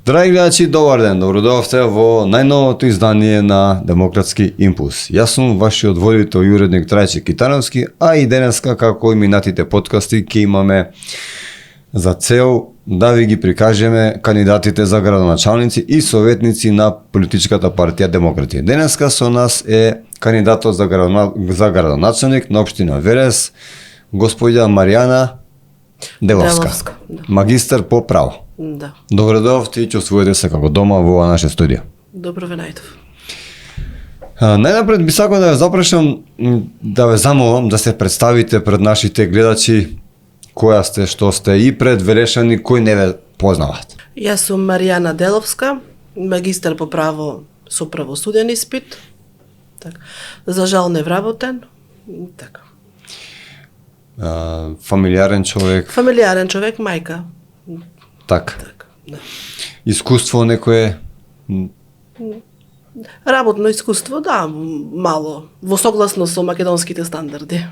Драги гледачи, добар ден, добродојавте во најновото издание на Демократски импулс. Јас сум вашиот водител и уредник Трајче Китановски, а и денеска, како и минатите подкасти, ќе имаме за цел да ви ги прикажеме кандидатите за градоначалници и советници на политичката партија Демократи. Денеска со нас е кандидатот за градоначалник на општина Велес, господја Маријана Деловска, магистар по право. Да. Добре дојавте и чувствувате се како дома во наше студио. Добро ве најдов. Најнапред би сакал да ве запрашам, да ве замолам да се представите пред нашите гледачи која сте, што сте и пред велешани кои не ве познават. Јас сум Маријана Деловска, магистар по право со правосуден испит. Така. За жал не вработен. Така. Фамилиарен човек. Фамилиарен човек, мајка. Така. Така. Да. Искуство некое? Работно искуство, да, мало. Во согласно со македонските стандарди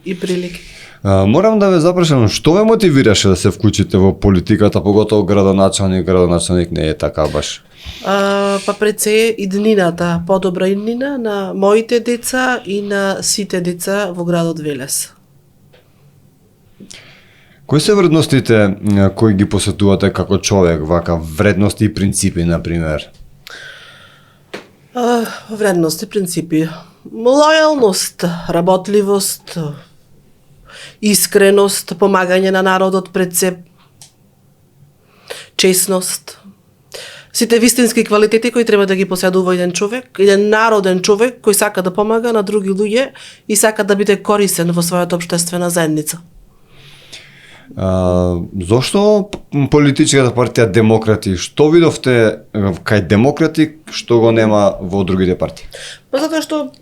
и прилики. Морам да ве запрашам, што ве мотивираше да се вклучите во политиката, поготово градоначалник не е така баш? Па пред се иднината, подобра иднина на моите деца и на сите деца во градот Велес. Кои се вредностите кои ги посетувате како човек, вака вредности и принципи, например? Вредности, принципи. Лојалност, работливост, искреност, помагање на народот пред се, чесност. Сите вистински квалитети кои треба да ги поседува еден човек, еден народен човек кој сака да помага на други луѓе и сака да биде корисен во својата општествена заедница. Зошто политичката партија Демократи? Што видовте кај Демократи што го нема во другите партии? Па затоа што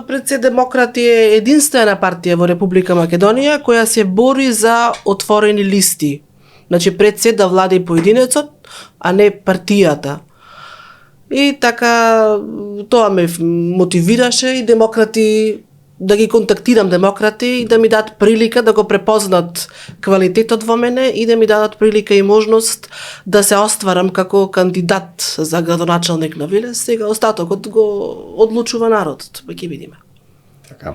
пред се Демократи е единствена партија во Република Македонија која се бори за отворени листи. Значи пред се да влади поединецот, а не партијата. И така тоа ме мотивираше и Демократи да ги контактирам Демократи и да ми дадат прилика да го препознат квалитетот во мене и да ми дадат прилика и можност да се остварам како кандидат за градоначалник на Велес. Сега остатокот го одлучува народот, па ќе видиме. Така.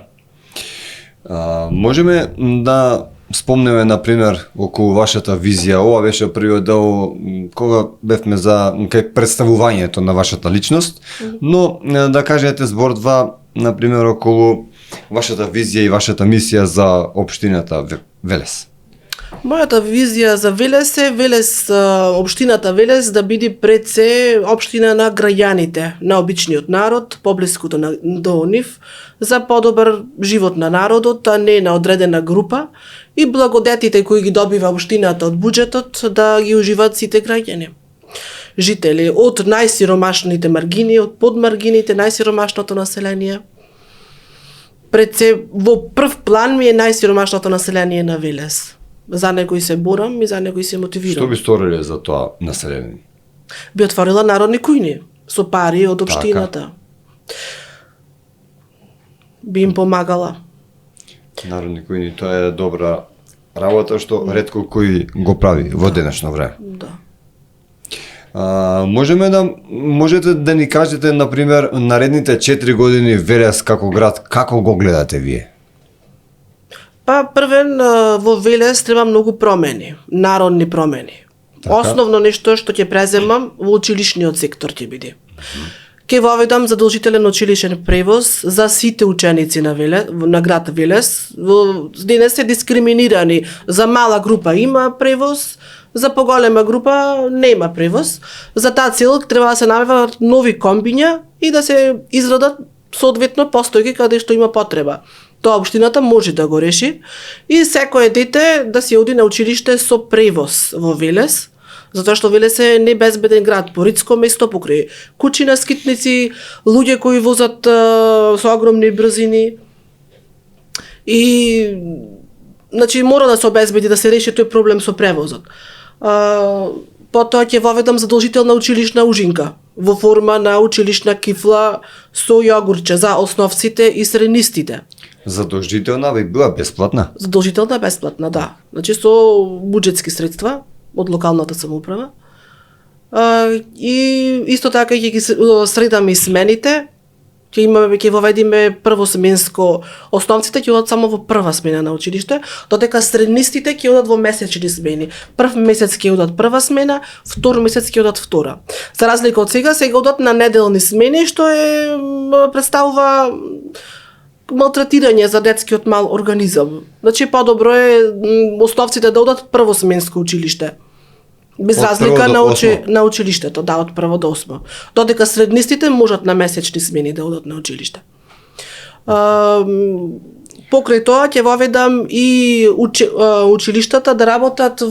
Можеме да спомнеме, например, околу вашата визија. Ова беше првиот дел кога бевме за кај представувањето на вашата личност, но да кажете збор два, например, околу вашата визија и вашата мисија за општината Велес. Мојата визија за Велес е општината Велес да биде пред се општина на граѓаните, на обичниот народ, поблиското до нив, за подобар живот на народот, а не на одредена група, и благодетите кои ги добива општината од буџетот да ги уживаат сите граѓани. Жители од најсиромашните маргини, од подмаргините, најсиромашното население. Пред се во прв план ми е најсиромашното население на Велес. За некој се борам и за некој се мотивирам. Што би сториле за тоа население? Би отворила народни кујни со пари од општината. Би им помагала. Народни кујни, тоа е добра работа што ретко кој го прави во денешно време. Да. Можете да ни кажете, например, наредните 4 години Велес како град, како го гледате вие? Па првен во Велес треба многу промени, народни промени. Така. Основно нешто што ќе преземам во училишниот сектор ќе биде. Ќе воведам задолжителен училишен превоз за сите ученици на град Велес. Денес се дискриминирани. За мала група има превоз, за поголема група нема превоз. За таа цел треба да се направат нови комбиња и да се израдат соодветно постојки каде што има потреба. Тоа општината може да го реши и секое дете да си оди на училиште со превоз во Велес, затоа што Велес е небезбеден град, поритско место покрај куќи на скитници, луѓе кои возат со огромни брзини. И значи мора да се обезбеди да се реши тој проблем со превозот. Потоа ќе воведам задолжителна училишна ужинка во форма на училишна кифла со јогурче за основците и среднистите. Задолжителна би била бесплатна? Задолжителна бесплатна, да. Значи со буџетски средства од локалната самоуправа. И исто така ќе ги средаме и смените. Ќе воведиме првосменско, основците ќе одат само во прва смена на училиште, додека среднистите ќе одат во месечни смени. Прв месец ќе одат прва смена, втор месец ќе одат втора. За разлика од сега одат на неделни смени, што представува малтретирање за детскиот мал организам. Значи подобро е основците да одат првосменско училиште. Без разлика на училиштето, да, од прво до 8. Додека среднистите можат на месечни смени да одат на училиште. Покрај тоа ќе воведам и училиштата да работат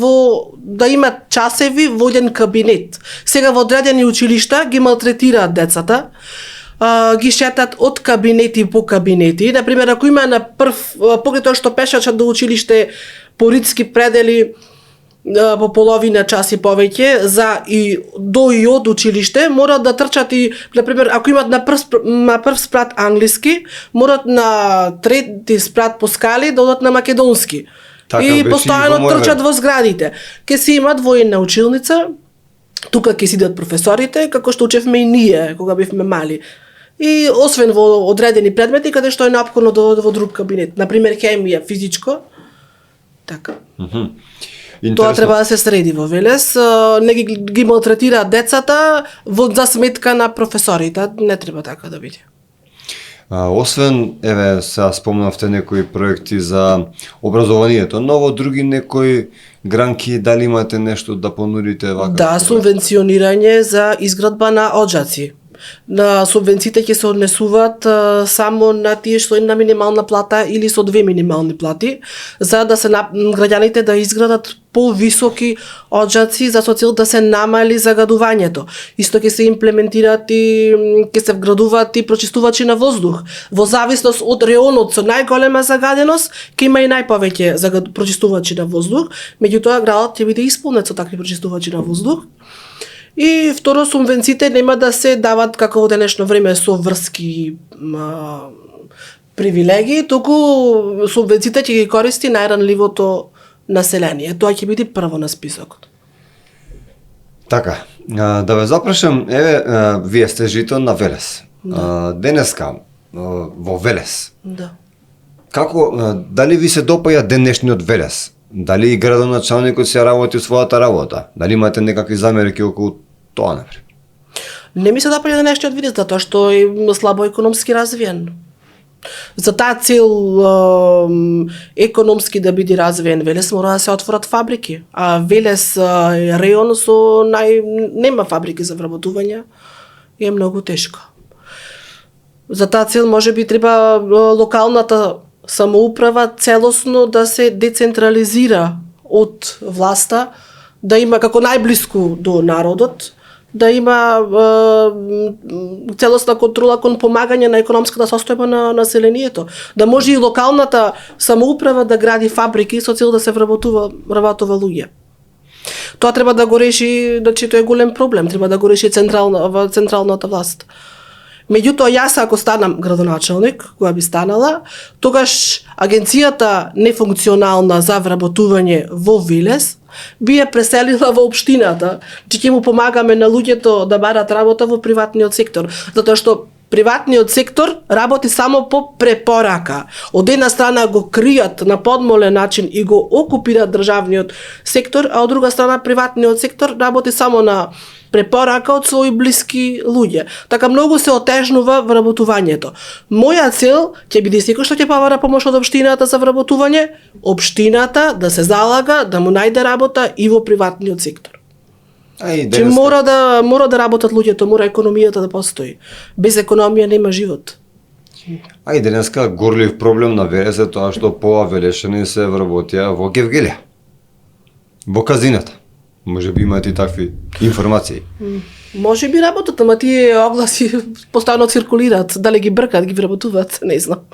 да имат часеви во еден кабинет. Сега во одредени училишта ги малтретираат децата, ги шетат од кабинети по кабинети. Например, ако има на покрај тоа што пешачат до училиште по ридски предели по половина час и повеќе до и од училиште, морат да трчат и, например, ако имат на прв спрат англиски, морат на трети спрат по скали да одат на македонски. Така, и постојано трчат во зградите. Ке си имат во една училница, тука ќе сидат професорите, како што учевме и ние кога бевме мали. И освен во одредени предмети каде што е неопходно да одат во друг кабинет, например хемија, физичко. Така. Тоа треба да се среди во Велес, не ги малтретираат децата за сметка на професорите, не треба така да биде. Освен, сега спомнавте некои проекти за образованието, но во други некои гранки, дали имате нешто да понудите вака? Да, субвенционирање за изградба на оджаци. На субвенциите ќе се однесуваат само на тие што е на минимална плата или со 2 минимални плати, за да се граѓаните да изградат повисоки оджаци за со цел да се намали загадувањето. Исто ќе се имплементираат и ќе се вградуваат и прочистувачи на воздух. Во зависност од реонот со најголема загаденост, ќе има и најповеќе прочистувачи на воздух, меѓутоа градот ќе биде исполнет со такви прочистувачи на воздух. И второ, субвенциите нема да се дават како во денешно време со врски привилегии, туку субвенциите ќе ги користи најранливото население. Тоа ќе биде прво на списокот. Така, да ве запрашам, вие сте жител на Велес. Да. Денеска во Велес. Да. Дали ви се допаја денешниот Велес? Дали и градоначалникот се работи својата работа? Дали имате некакви замерки околу тоа, например? Не ми се допаѓа денешниот Велес, затоа што е слабо економски развиен. За таа цел економски да биде развиен Велес, мора да се отворат фабрики. А Велес е реон со нема фабрики за вработување и е многу тешко. За таа цел можеби треба локалната самоуправа целосно да се децентрализира од власта, да има како најблиску до народот, да има целосна контрола кон помагање на економската состојба на населението, да може и локалната самоуправа да гради фабрики со цел да се вработува луѓе. Тоа треба да го реши, значи тоа е голем проблем, треба да го реши централната власт. Меѓутоа, јас ако станам градоначалник, која би станала, тогаш агенцијата нефункционална за вработување во Велес би ја преселила во општината, че ќе му помагаме на луѓето да барат работа во приватниот сектор, затоа што приватниот сектор работи само по препорака. Од една страна го кријат на подмолен начин и го окупираат државниот сектор, а од друга страна приватниот сектор работи само на препорака од своји блиски луѓе. Така многу се отежнува вработувањето. Моја цел ќе биде секој што ќе побара помош од општината за вработување, општината да се залага да му најде работа и во приватниот сектор. Че мора да работат луѓето, мора економијата да постои. Без економија нема живот. А и денеска горлив проблем на Велес е тоа што пола велешани се вработија во Гевгелија, во казината. Може би имате и такви информации. Може би работат, ама тие огласи постојано циркулираат, дали ги бркаат, ги вработуваат, не знам.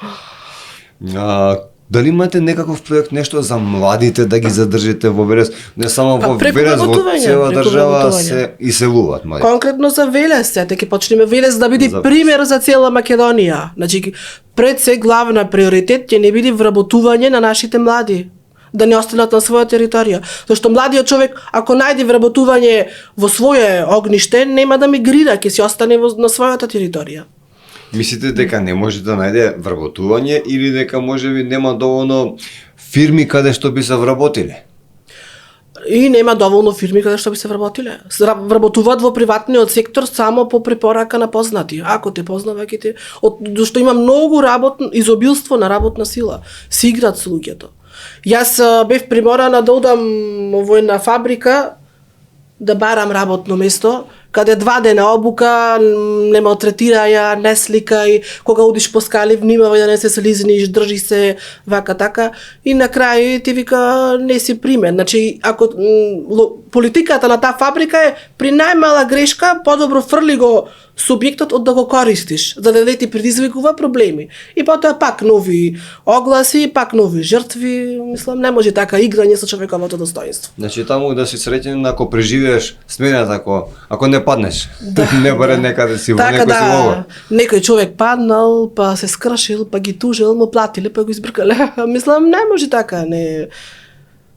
Дали имате некаков проект, нешто за младите да ги задржите во Велес? Не само во Велес, во цела држава се иселуваат млади. Конкретно за Велес, ќе почнеме Велес да биде пример за цела Македонија. Значи, пред се главна приоритет ќе не биде вработување на нашите млади. да не останат на своја територија. Зашто младиот човек, ако најде вработување во свое огниште, нема да мигрира, ќе си остане на својата територија. Мислите дека не може да најде вработување или дека можеби нема доволно фирми каде што би се вработиле? И нема доволно фирми каде што би се вработиле. Вработуваат во приватниот сектор само по препорака на познати. Ако те познава, ќе те... Зашто има многу изобилство на работна сила. Си играат со луѓето. Јас бев приморана да одам во една фабрика да барам работно место, каде 2 дена обука, не малтретираја, не сликај, кога одиш по скали, внимавај да не се слизниш, држи се, вака така. И на крај ти вика, не си примен. Значи, ако политиката на таа фабрика е при најмала грешка, подобро фрли го субјектот од да го користиш, за да не ти предизвикува проблеми. И потоа пак нови огласи, пак нови жртви, мислам, не може така играње со човековото достоинство. Значи таму да си среќен ако преживееш смената, ако не паднеш. Да. Не баре некаде си во така, некој си логор. Некој човек паднал, па се скршил, па ги тужил, му платиле, па го избркале. Мислам, не може така, не.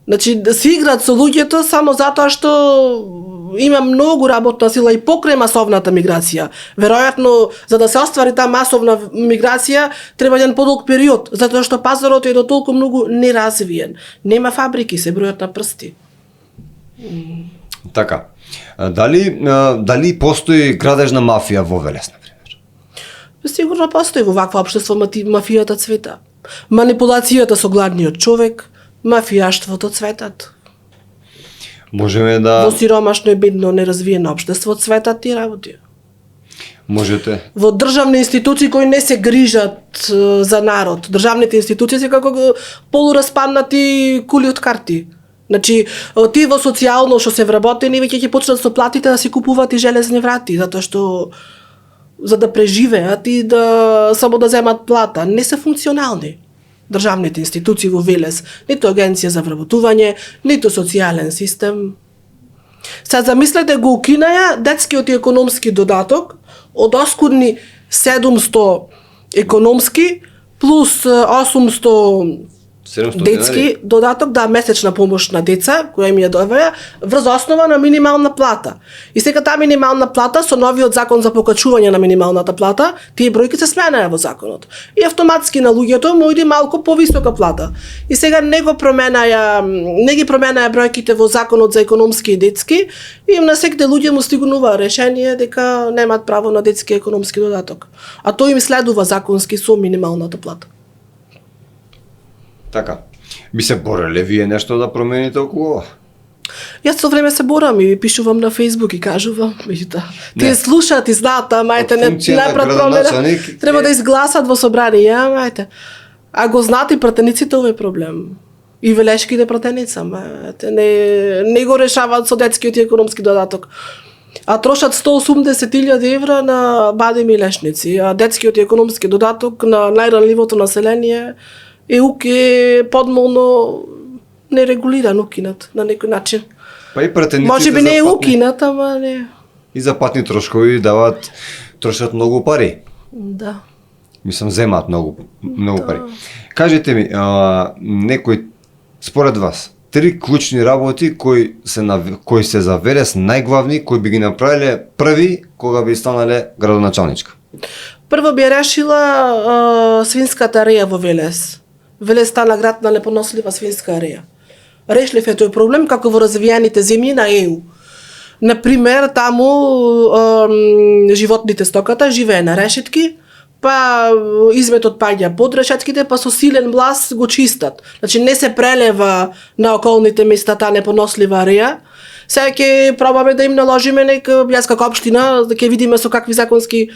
Значи, да си играат со луѓето само затоа што има многу работна сила и покрај масовната миграција. Веројатно, за да се оствари таа масовна миграција, треба еден подолг период, затоа што пазарот е до толку многу неразвиен. Нема фабрики, се бројат на прсти. Така. Дали постои градежна мафија во Велес, например? Сигурно постои во вакво општество мафијата цвета. Манипулацијата со гладниот човек, мафијаштвото цветат. Можеме да... Во сиромашно и бедно неразвиено општество цветат тие работи. Можете. Во државни институции кои не се грижат за народ. Државните институции се како полураспаднати кули од карти. Значи, тие во социјално што се вработени веќе ќе почнат со платите да си купуваат и железни врати, затоа што за да преживеат и да само да земат плата, не се функционални. Државните институции во Велес, ниту агенција за вработување, ниту социјален систем. Сега замислете го укинаја детскиот и економски додаток од оскудни 700 економски плюс 800 детски додаток, да, месечна помош на деца, која им ја дојаваја, врз основа на минимална плата. И сега таа минимална плата, со новиот закон за покачување на минималната плата, тие бројки се сменаја во законот. И автоматски на луѓето му иде малку повисока плата. И сега не ги променаја бројките во законот за економски и детски, и на секите луѓе му стигнува решение дека немаат право на детски економски додаток. А тој им следува законски со минималната плата. Така. Би се бореле вие нешто да промените околу ова? Јас со време се борам и пишувам на Facebook и кажувам, тие слушаат и знаат, мајте не направат промена, треба да изгласат во собрание, мајте. А го знаат и пратениците овој проблем. И велешките пратеница, мајте, не го решаваат со детскиот и економски додаток. А трошат 180.000 евра на бадеми и лешници, а детскиот и економски додаток на најранливото население е подмолно нерегулиран, укинат на некој начин. Па и пратениците може би не е укинат, ама не. И за патни трошкови трошат многу пари. Да. Мислам, земаат многу пари. Кажете ми, некој според вас 3 клучни работи кои се за Велес најглавни, кои би ги направиле први кога би станале градоначалничка? Прво би решила свинската реја во Велес. Велес стана град на непонослива свинска реја. Решлив е тој проблем како во развиените земји на ЕУ. Например, таму животните стоката живее на решетки, па изметот паѓа под решетките, па со силен влас го чистат. Значи не се прелева на околните места таа непонослива реја. Сега ќе пробаме да им наложиме јас како општина, да ќе видиме со какви законски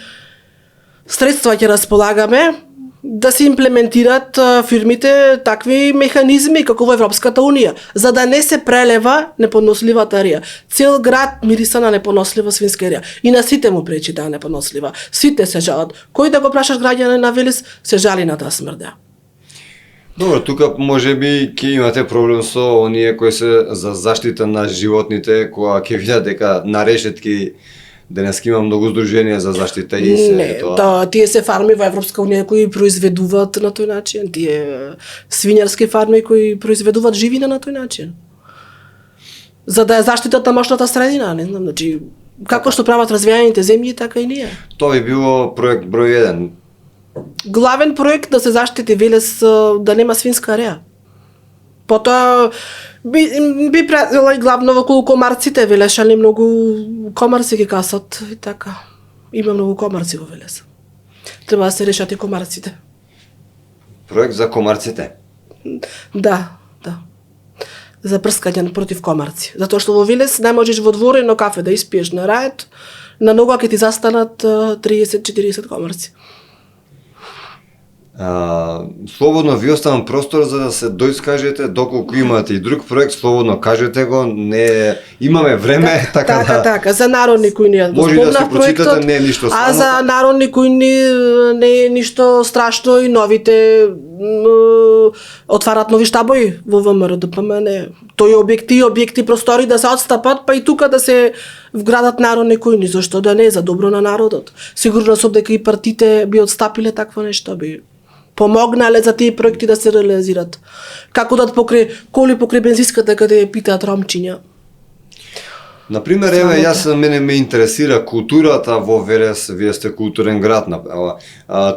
средства ќе располагаме, да се имплементират фирмите такви механизми како во Европската унија, за да не се прелева непоносливата реја. Цел град мириса на непонослива свинска реја. И на сите му пречи таа непонослива. Сите се жалат. Кој да го прашаш граѓанин на Велес, се жали на таа смрда. Добро, тука можеби ќе имате проблем со оние кои се за заштита на животните, кога ќе видат дека на решетки денеска има многу здруженија за заштита и се Не, тоа. тие се фарми во Европска унија кои произведуваат на тој начин, тие свинјарски фарми кои произведуваат живина на тој начин. За да ја заштитат тамошната средина, не знам, значи како што прават развиените земји, така и ние. Тоа би било проект број 1. Главен проект да се заштити Велес да нема свинска реа. Потоа би правила и главно во околу комарците, велешани многу комарци ги касат и така. Има многу комарци во Велес. Треба да се решат и комарците. Проект за комарците. Да. За прскање против комарци. Затоа што во Велес не можеш во дворено кафе да испиеш на рајот, на нога ќе ти застанат 30-40 комарци. Слободно ви оставам простор за да се доискажете, доколку имате и друг проект, слободно кажете го, не имаме време, Така, за народни кои ни може да се прочитате, не е ништо а странно. за народни кои ни не е ништо страшно и новите отварат нови штабови во ВМРО ДПМН. Тој објекти, простори да се отстапат, па и тука да се вградат народни кои ни, зашто да не е за добро на народот. Сигурно сум дека и партите би отстапиле такво нешто, би помогнале за тие проекти да се реализират. Како да коли покрај бензинската каде питаат ромчиња. Например, еве, мене ме интересира културата во Велес, вие сте културен град,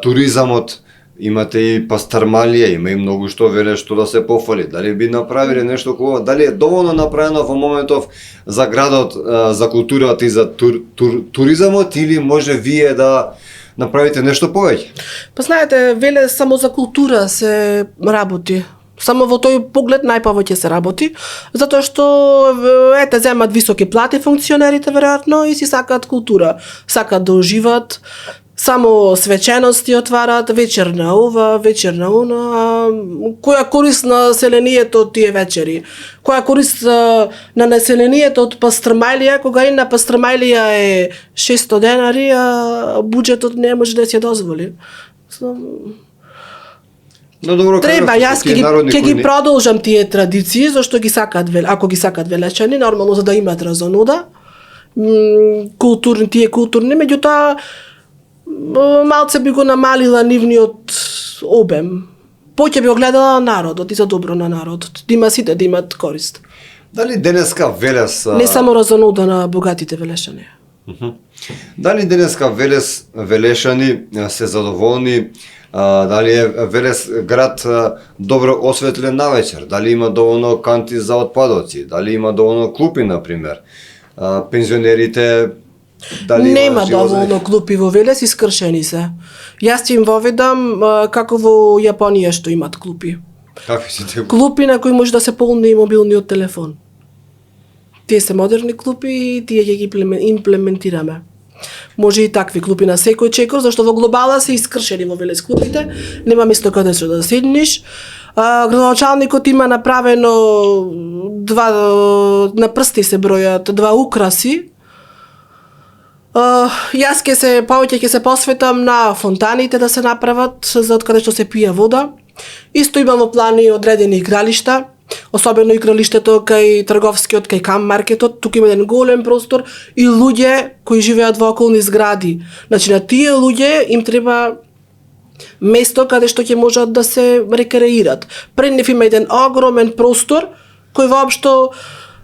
туризамот, имате и пастармалија, има и многу што Велес што да се пофали. Дали би направиле нешто хубаво, дали е доволно направено во моментов за градот, за културата и за туризамот, или може вие да направите нешто повеќе? Па знаете, Велес само за култура се работи. Само во тој поглед најповеќе се работи, затоа што земат високи плати функционерите веројатно и си сакаат култура, сакаат да уживаат, само свечености отварат, вечерна ова, вечерна она, која корист на населението од тие вечери? Која корист на населението од пастрмајлија, кога и на пастрмајлија е 600 денари, а буџетот не може да се дозволи. Но добро, треба, јас ќе ги продолжам тие традиции, зашто ги сакаат, ако ги сакаат велешани, нормално за да имаат разонуда, културни, меѓутоа малце би го намалила нивниот обем. Поќе би огледала народот и за добро на народот, да има сите да имат корист. Дали денеска Велес... Не само разонуда на богатите велешани. Дали денеска велешани се задоволни, дали е Велес град добро осветлен навечер, дали има доволно канти за отпадоци, дали има доволно клупи, например, пензионерите, дали нема доволно клупи во Велес, искршени се. Јас ќе им воведам како во Јапонија што имат клупи. Какви се те клупи на кои може да се полни и мобилниот телефон. Тие се модерни клупи и тие ќе ги имплементираме. Може и такви клупи на секој чекор, зашто во глобала се искршени во Велес клупите, нема место каде што да седниш. Градоначалникот има направено на прсти се бројат 2 украси. Јас повеќе ќе се посветам на фонтаните да се направат за од каде што се пие вода. Исто имам во плани одредени игралишта, особено игралиштето кај трговскиот, кај Кам маркетот, тука има еден голем простор и луѓе кои живеат во околни згради. Значи на тие луѓе им треба место каде што ќе можат да се рекреират. Пред нив има еден огромен простор кој воопшто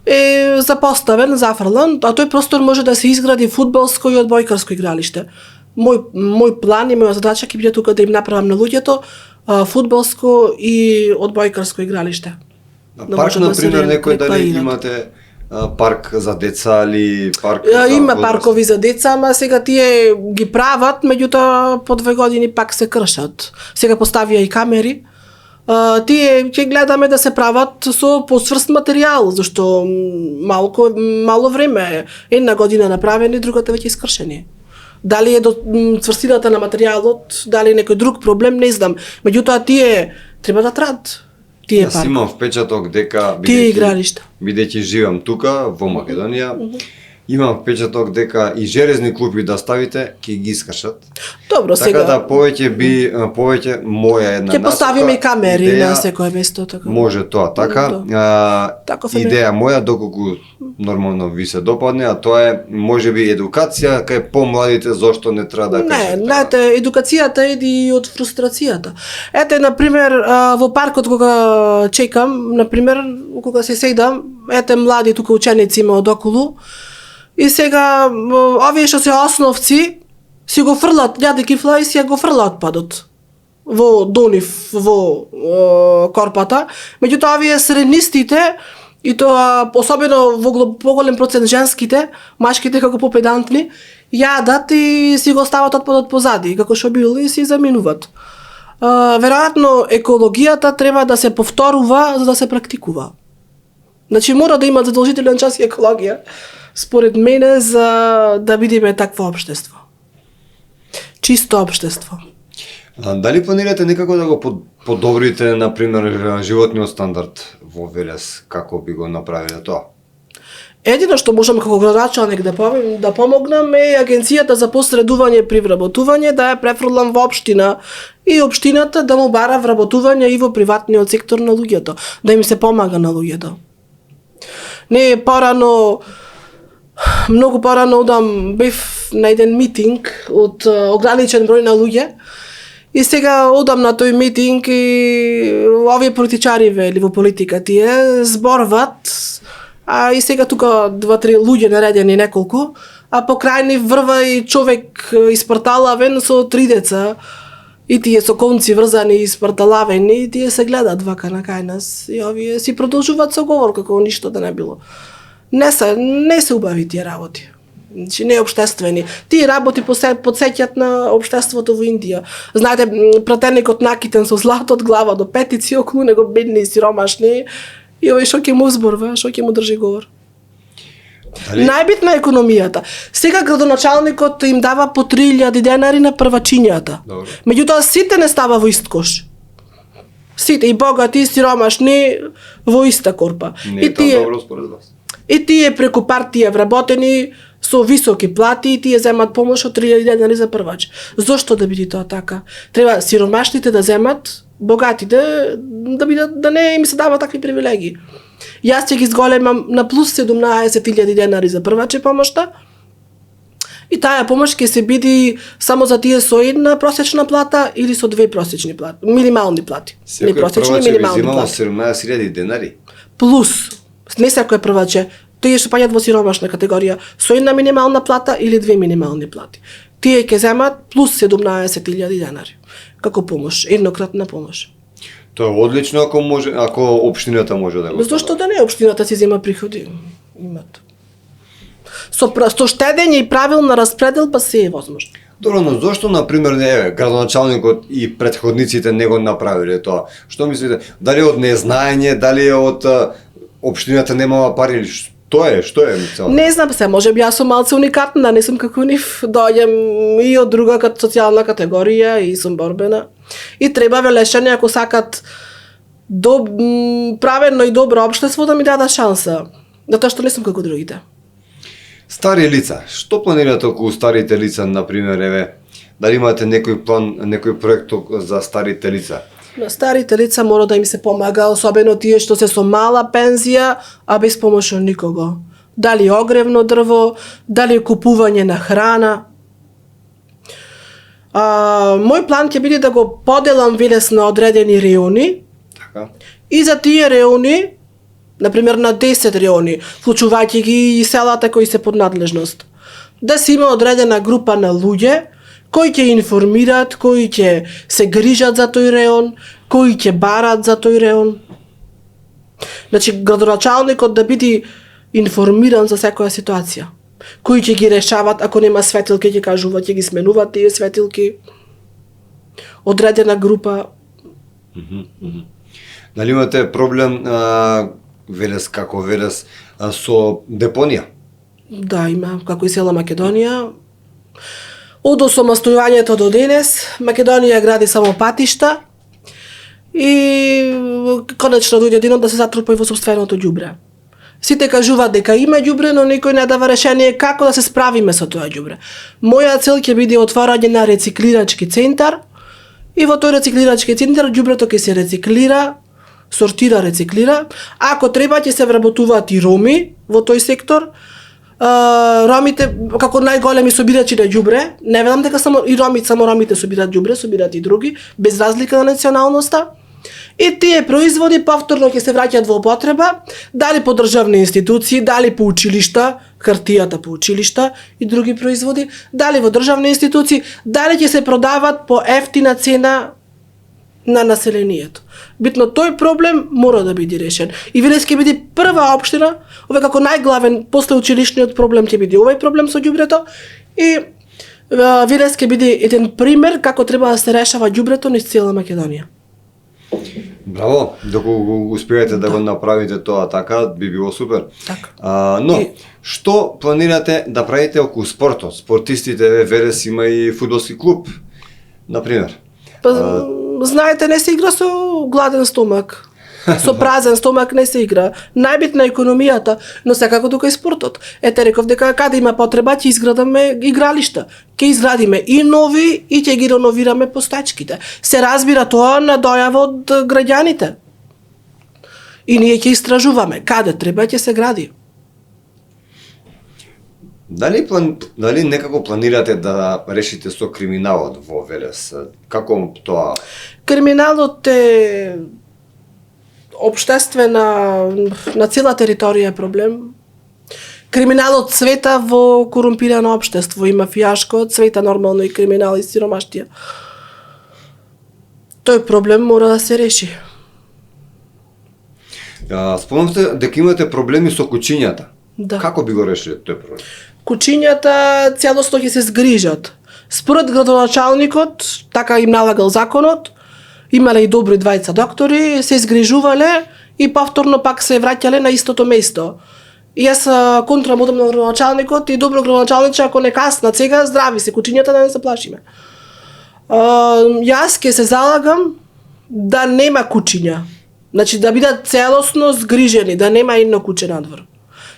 е запоставен, зафрлан, а тој простор може да се изгради фудбалско и одбојкарско игралиште. Мој план и моја задача ќе биде тука да им направам на луѓето фудбалско и одбојкарско игралиште. Парк, например, некој дали имате парк за деца или парк има паркови за деца, ама сега тие ги прават, меѓутоа по 2 години пак се кршат. Сега поставија и камери. Тие ќе гледаме да се прават со посврст материјал, зашто мало време е. Една година направени, другата веќе искршени. Дали е до цврстината на материјалот, дали е некој друг проблем, не знам. Меѓутоа тие треба да траат. Јас имам впечаток дека тие игралишта. Бидејќи живеам тука во Македонија, имам впечаток дека и железни клупи да ставите, ќе ги искашат. Добро, Така сега. да повеќе моја една Ќе поставиме и камери идеја, на секое место, така. Може тоа, така. Таков е Идеја моја, доколку нормално ви се допадне, а тоа е можеби едукација кај помладите зошто не треба да Не, кршат. знаете, едукацијата иди од фрустрацијата. Ете, например, во паркот кога чекам, например, кога се седам, ете млади тука ученици има одоколу, и сега овие што се основци си го фрлат љади кифла и си ја го фрлат отпадот во донив, во корпата. Меѓутоа овие среднистите и тоа особено во поголем процент женските, машките како попедантни, јадат и си го стават отпадот позади, како што бил и си заминуват. Веројатно екологијата треба да се повторува за да се практикува. Значи мора да има задолжителен час и екологија, според мене, за да бидеме такво општество. Чисто општество. Дали планирате некако да го подобрите, например, животниот стандард во Велес, како би го направиле тоа? Едино што можам како градоначалник да помогнам е агенцијата за посредување при вработување да ја префрлам во општина и општината да му бара вработување и во приватниот сектор на луѓето, да им се помага на луѓето. Не порано, многу порано бев на еден митинг од ограничен број на луѓе и сега одам на тој митинг и овие политичари вели во политика тие зборват, а и сега тука 2-3 луѓе наредени неколку, а покрај ни врва и човек испрталавен со 3 деца и тие со конци врзани и испрталавени и тие се гледат вака на кај нас и овие си продолжуваат со говор како ништо да не било. Не се убави тие работи. Значи не општествени. Тие работи подсеќат на општеството во Индија. Знаете, пратеникот накитен со злато од глава до петици, околу него бедни и сиромашни, и овој што ќе му зборва, што ќе му држи говор. Дали? Најбитна е економијата. Сега градоначалникот им дава по 3000 денари на првачињата. Добро. Меѓутоа сите не става во ист кош. Сите, и богати, и сиромашни, во иста корпа. Не е тоа добро според вас? И тие преку партија вработени со високи плати и тие земат помош од 3000 денари за првач. Зошто да биде тоа така? Треба сиромашните да земат, богатите да не им се дава такви привилегии. Јас ќе ги зголемам на плюс 17.000 денари за прваче помошта и таа помош ќе се биде само за тие со една просечна плата или со 2 просечни плати, минимални плати. Не просечни, минимални плати. 17.000 денари. Плюс, не секој прваче, тие што паѓаат во сиромашна категорија, со една минимална плата или 2 минимални плати. Тие ќе земат плюс 17.000 денари како помош, еднократна помош. Тоа е одлично ако општината може да го. Зошто да не, општината си зема приходи, имат. Со штедење и правилна распредел па се е возможно. Добро, но зошто, например, градоначалникот и претходниците не го направиле тоа? Што мислите? Дали од незнаење, дали од општината немала пари или што е мислам? Не знам се, можеби јас сум малце уникатна, не сум како нив, доаѓам и од друга социјална категорија и сум борбена. И треба велешани ако сакат правено и добро општество да ми дадат шанса, затоа што не сум како другите. Стари лица, што планирате околу старите лица, например, дали имате некој план, некој проект за старите лица? На старите лица мора да им се помага, особено тие што се со мала пензија, а без помош од никого. Дали огревно дрво, дали купување на храна. Мој план ќе биде да го поделам Велес на одредени реони. Така. И за тие реони, например на 10 реони, вклучувајќи ги и селата кои се под надлежност, да се има одредена група на луѓе кои ќе информираат, кои ќе се грижат за тој реон, кои ќе барат за тој реон. Значи, градоначалникот да биде информиран за секоја ситуација. Кои ќе ги решават, ако нема светилки, ќе кажуваат, ќе ги сменуваат тие светилки. Одредена група. Дали имате проблем Велес како Велес со депонија? Да, има, како и села Македонија. Од осамостојувањето до денес, Македонија гради само патишта и конечно дојде денот да се затрупа и во сопственото ѓубре. Сите кажуваат дека има ѓубре, но никој не дава решение како да се справиме со тоа ѓубре. Моја цел ќе биде отварање на рециклирачки центар и во тој рециклирачки центар ѓубрето ќе се рециклира, сортира, рециклира. Ако треба ќе се вработуваат и роми во тој сектор. Ромите како најголеми собирачи на ѓубре, не велам дека само ромите собираат ѓубре, собираат и други, без разлика на националноста. И тие производи повторно ќе се враќаат во употреба, дали по државни институции, дали по училишта, хартијата по училишта и други производи, дали во државни институции, дали ќе се продават по ефтина цена на населението. Битно тој проблем мора да биде решен. И Велес ќе биде прва општина, овој како најглавен после училишниот проблем ќе биде овој проблем со ѓубрето и Велес ќе биде еден пример како треба да се решава ѓубрето низ цела Македонија. Браво, доколку успеете да го направите тоа така, би било супер. Така. Но, што планирате да правите околу спортот? Спортистите, Велес има и фудбалски клуб, например. Знаете, не се игра со гладен стомак. Со празен стомак не се игра. Најбитна е економијата, но секако тука и спортот. Ете реков дека каде има потреба ќе изградаме игралишта. Ќе изградиме и нови и ќе ги реновираме постоечките. Се разбира тоа на дојава од граѓаните. И ние ќе истражуваме каде треба ќе се гради. Дали некако планирате да решите со криминалот во Велес? Како тоа? Криминалот е општествена на цела територија проблем. Криминалот цвета во корумпирано општество, и мафијашко цвета нормално и криминал и сиромаштија. Тој проблем мора да се реши. Спомнавте дека имате проблеми со кучињата. Да. Како би го решиле тој проблем? Кучињата целосно ќе се згрижат. Според градоначалникот, така им налагал законот, имале и добри двајца доктори, се изгрижувале и повторно пак се враќале на истото место. И јас контрамодам на градоначалникот и добро градоначалниче, ако не каснат сега, здрави се кучињата, да не се плашиме. Јас ќе се залагам да нема кучиња. Значи да бидат целосно згрижени, да нема едно куче надвор.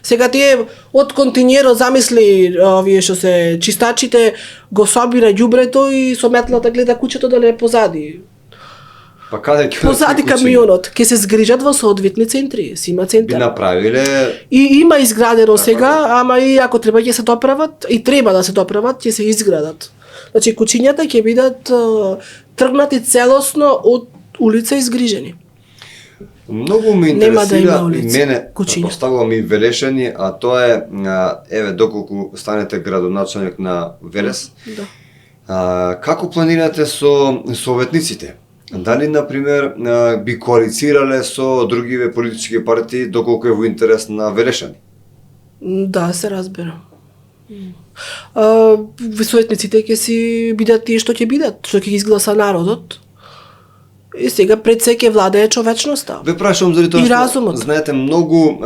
Сега тие од континјерот замисли овие што се чистачите го собира ѓубрето и со метлата гледа кучето да не е позади. Па каде ќе Позади камионот ќе се згрижат во соодветни центри, си има би центар. направиле И има изградено сега, ама и ако треба ќе се доправат, и треба да се доправат, ќе се изградат. Значи кучињата ќе бидат тргнати целосно од улица изгрижени. Многу ме Нема да интересира има и улици, мене кучиња. поставувам и Велешани, а тоа е еве доколку станете градоначалник на Велес. Да. Како планирате со советниците? Дали, например, би коалицирале со другиве политички партии доколку е во интерес на Велешани? Да, се разбира. Советниците ќе си бидат тие што ќе бидат, што ќе ги изгласа народот. И сега пред се ќе владее човечноста. Ве прашувам заради тоа И што разумот. знаете многу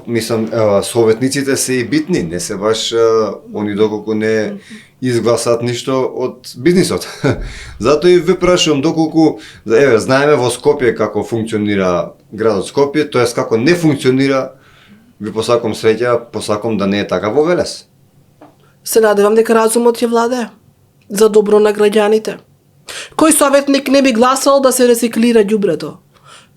мислам советниците се и битни, не се баш они доколку не изгласат ништо од бизнисот. Затоа и ве прашувам доколку еве знаеме во Скопје како функционира градот Скопје, тоест како не функционира, ви посакам среќа, посакам да не е така во Велес. Се надевам дека разумот ќе владее за добро на граѓаните. Кој советник не би гласал да се рециклира ѓубрето?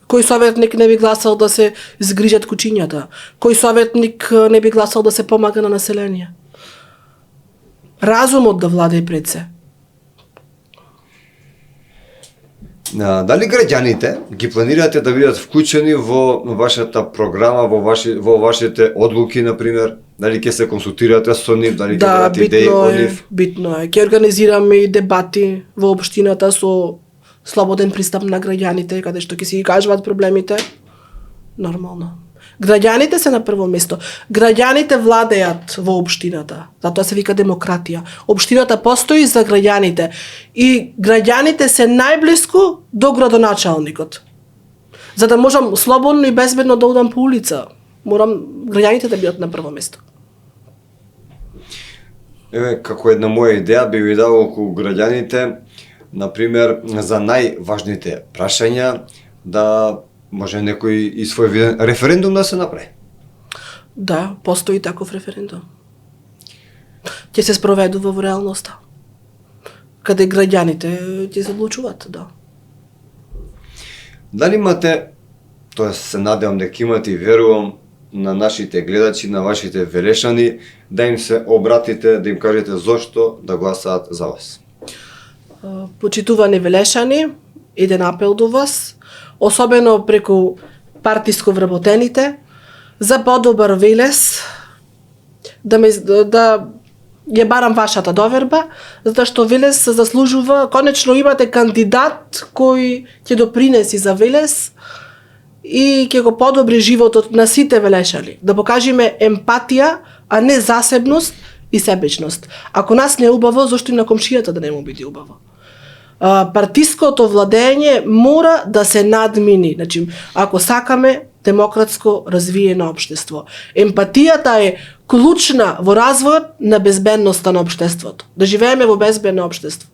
Кој советник не би гласал да се згрижат кучињата? Кој советник не би гласал да се помага на население? Разумот да владее пред се. Дали граѓаните ги планирате да бидат вклучени во вашата програма, во вашите одлуки, например? Дали ќе се консултирате со нив, дали ќе дадат идеи од нив? Битно е. Ќе организираме и дебати во општината со слободен пристап на граѓаните, каде што ќе си ги кажуваат проблемите. Нормално. Граѓаните се на прво место. Граѓаните владеат во општината. Затоа се вика демократија. Општината постои за граѓаните. И граѓаните се најблиску до градоначалникот. За да можам слободно и безбедно да одам по улица, морам граѓаните да бидат на прво место. Еве, како една моја идеја би ви дал околу граѓаните, например, за најважните прашања, да може некој и свој виден референдум да се направи. Да, постои таков референдум. Ќе се спроведува во реалноста. Каде граѓаните ќе се одлучуваат, да. Дали имате, тоа се надевам дека имате и верувам на нашите гледачи, на вашите велешани, да им се обратите, да им кажете зошто да гласаат за вас? Почитувани велешани, еден апел до вас, особено преку партиско вработените, за подобар Велес, да ја барам вашата доверба, затоа што Велес заслужува, конечно имате кандидат кој ќе допринеси за Велес и ќе го подобри животот на сите велешани. Да покажеме емпатија, а не засебност и себечност. Ако нас не е убаво, зошто и на комшијата да не му биде убаво? Партиското владење мора да се надмини. Значи, ако сакаме демократско развиено општество. Емпатијата е клучна во развојот на безбедноста на општеството. Да живееме во безбедно општество.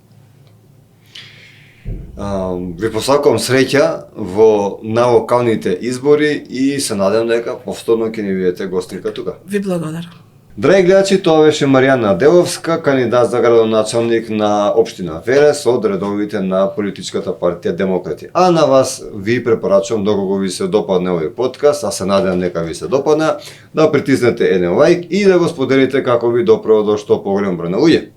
Ви посакувам среќа во локалните избори и се надевам дека повторно ќе ни видите гостинка тука. Ви благодарам. Драги гледачи, тоа беше Маријана Деловска, кандидат за градоначалник на општина Велес од редовите на политичката партија Демократи. А на вас ви препорачувам, доколку ви се допадне овој подкаст, а се надевам дека ви се допадна, да притиснете еден лајк и да го споделите како ви допрво до што поголем број на луѓе.